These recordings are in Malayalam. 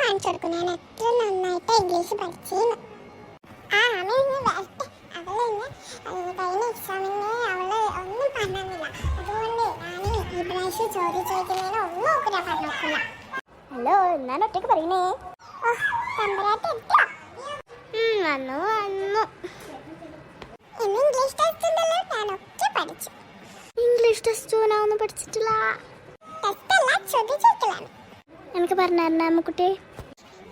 കാണിച്ചു കൊടുക്കും ഞാൻ എത്ര നന്നായിട്ട് ഇംഗ്ലീഷ് പഠിച്ചേന്ന്. ആ അമ്മ ഇന്ന് വരട്ടെ. അവള് ഇന്ന് കഴിഞ്ഞ എക്സാമിന് അവള് ഒന്നും പറഞ്ഞില്ല. അതുകൊണ്ട് ഞാൻ ഈ പ്രാവശ്യം ചോദിക്കുന്നതിന് ഒന്നും ഒക്കെ ഞാൻ പറഞ്ഞില്ല. ഹലോ, ഞാൻ ഒറ്റയ്ക്ക് പറയുന്നേ. തമ്പരാട്ടി എത്തിയോ? വന്നു. ഇന്ന് ഇംഗ്ലീഷ് ടെസ്റ്റ് ഉണ്ടല്ലോ, ഞാനൊക്കെ പഠിച്ചു. ഇംഗ്ലീഷ് ടെസ്റ്റ് ഞാൻ ഒന്നും പഠിച്ചിട്ടില്ല. ടെസ്റ്റ് അല്ല, ചോദിച്ചോക്കലാണ്. എനിക്ക് പറഞ്ഞു തരണ അമ്മക്കുട്ടി.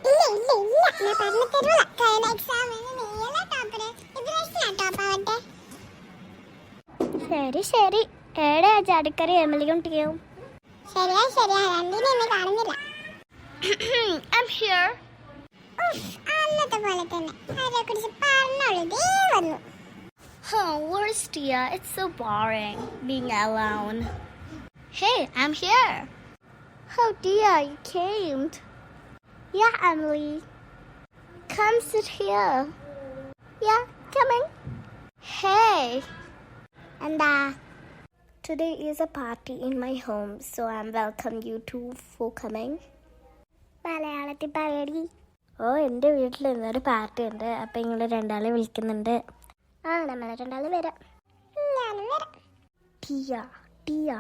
ഇല്ല ഞാൻ പറഞ്ഞു തരൂല. കഴിഞ്ഞ എക്സാമിന് നീയല്ല ടോപ്പറ്, ഇപ്രാവശ്യം ടോപ്പ് ആവട്ടെ. ശരി ഏടെ ചാടിക്കറി എമിലിയും ടീയും. ശരിയാ രണ്ടിനെ എന്നെ കാണുന്നില്ല. I'm here. അന്നത്തെ പോലെ തന്നെ അവരെ കുറിച്ച് പറഞ്ഞോളൂ. ദേ വന്നു. Where's Tia? It's so boring being alone. Hey, I'm here. Oh, Tia, you came. Yeah, Emily. Come sit here. Yeah, coming. Hey. And today is a party in my home, so I'm welcome you two for coming. മലയാളത്തിൽ പറയടി. എൻ്റെ വീട്ടിൽ ഇന്നൊരു പാർട്ടി ഉണ്ട്. അപ്പം നിങ്ങൾ രണ്ടാളെ വിളിക്കുന്നുണ്ട്. നമ്മൾ രണ്ടാള് വരാം. ഞാനും വരാം. ടിയ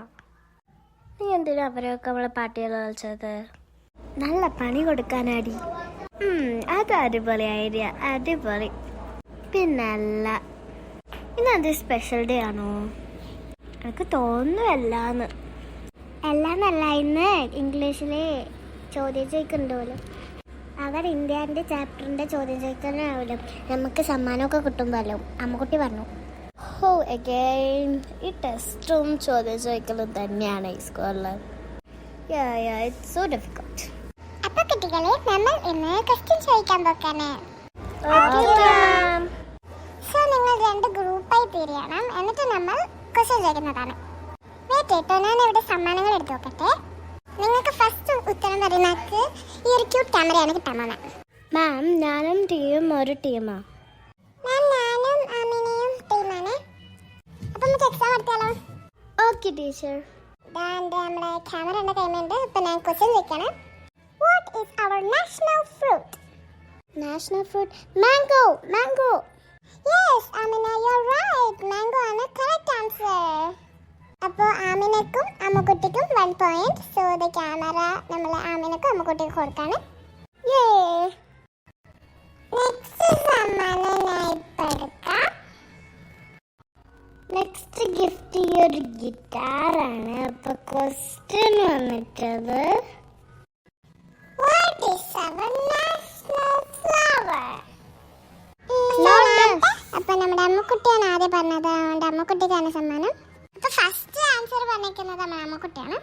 നീ എന്തിനാ അവരൊക്കെ നമ്മളെ പാർട്ടികൾ കളിച്ചത്? നല്ല പണി കൊടുക്കാനാടി. അത് അടിപൊളി ഐഡിയ, അടിപൊളി. പിന്നല്ല, ഇന്നത് സ്പെഷ്യൽ ഡേ ആണോ? എനിക്ക് തോന്നുന്നല്ലാന്ന്. എല്ലാന്നല്ല, ഇന്ന് ഇംഗ്ലീഷിലെ ചോദ്യം ചോദിക്കുന്നുണ്ടല്ലോ. അവർ ഇന്ത്യൻ്റെ ചാപ്റ്ററിൻ്റെ ചോദ്യം ചോദിക്കാനാവില്ല, നമുക്ക് സമ്മാനമൊക്കെ കിട്ടുമ്പോഴല്ലോ അമ്മക്കുട്ടി പറഞ്ഞു. അഗൈൻ ഈ ടെസ്റ്റും ചോദ്യം ചോദിക്കലും തന്നെയാണ് ഈ സ്കൂളിൽ. It's so difficult. അപ്പൊ കുട്ടികളെ, നമ്മൾ ഇന്ന് ക്വസ്റ്റ്യൻ ചോദിക്കാൻ പോക്കാണ്. സോ നിങ്ങൾ 2 ഗ്രൂപ്പായി തിരിയണം. എന്നിട്ട് നമ്മൾ ക്വസ്റ്റ്യൻ ചോദിക്കുന്നതാണ്. കേട്ടോ, ഞാൻ ഇവിടെ സമ്മാനങ്ങൾ എടുത്തു നോക്കട്ടെ. നിങ്ങൾക്ക് ഫസ്റ്റ് ഉത്തരം പറയുന്നവർക്ക് ഈ ഒരു ക്യൂട്ട് ക്യാമറയാണ് കിട്ടാൻ പോകുന്നത്. മാം, ഞാനും ടീയും ഒരു ടീമാ. ഞാനും ആമിനയും ടീമാണ്. അപ്പം നമുക്ക് എക്സാം നടത്തിയാലോ? Okay teacher. നമ്മുടെ ക്യാമറയുടെ കൈമുണ്ട്. ഇപ്പം ഞാൻ ക്വസ്റ്റ്യൻ ചോദിക്കണം. What is our national fruit? National fruit mango. Yes Amina, you are right. Mango ആണ് കറക്റ്റ് ആൻസർ. അപ്പോൾ ആമിനക്കും അമ്മക്കുട്ടിക്കും 1 പോയിന്റ്. സോ ദ ക്യാമറ നമ്മൾ ആമിനക്കും അമ്മക്കുട്ടിക്കും കൊടുക്കാണ്. നെക്സ്റ്റ് സമ്മാനം ഞാൻ ഇപ്പം എടുക്കാം. നെക്സ്റ്റ് ഗിഫ്റ്റ് ഈ ഒരു ഗിറ്റാറാണ്. അപ്പൊ ക്വസ്റ്റ്യൻ വന്നിട്ടത്, what is our national flower? അപ്പൊ നമ്മുടെ അമ്മക്കുട്ടിയാണ് ആദ്യം പറഞ്ഞത്, അതുകൊണ്ട് അമ്മക്കുട്ടിക്കാണ് സമ്മാനം. അപ്പൊ ഫസ്റ്റ് ആൻസർ പറഞ്ഞിരിക്കുന്നത് നമ്മുടെ അമ്മക്കുട്ടിയാണ്.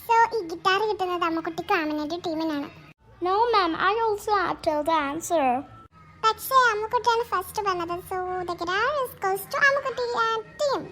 സോ ഈ ഗിറ്റാർ കിട്ടുന്നത് അമ്മക്കുട്ടിക്കും ആമിനന്റെ ടീമിനാണ്. No ma'am, I also tell the answer. പക്ഷേ അമ്മക്കുട്ടിയാണ് ഫസ്റ്റ് പറഞ്ഞത്. So the guitar goes to Ammakutty team.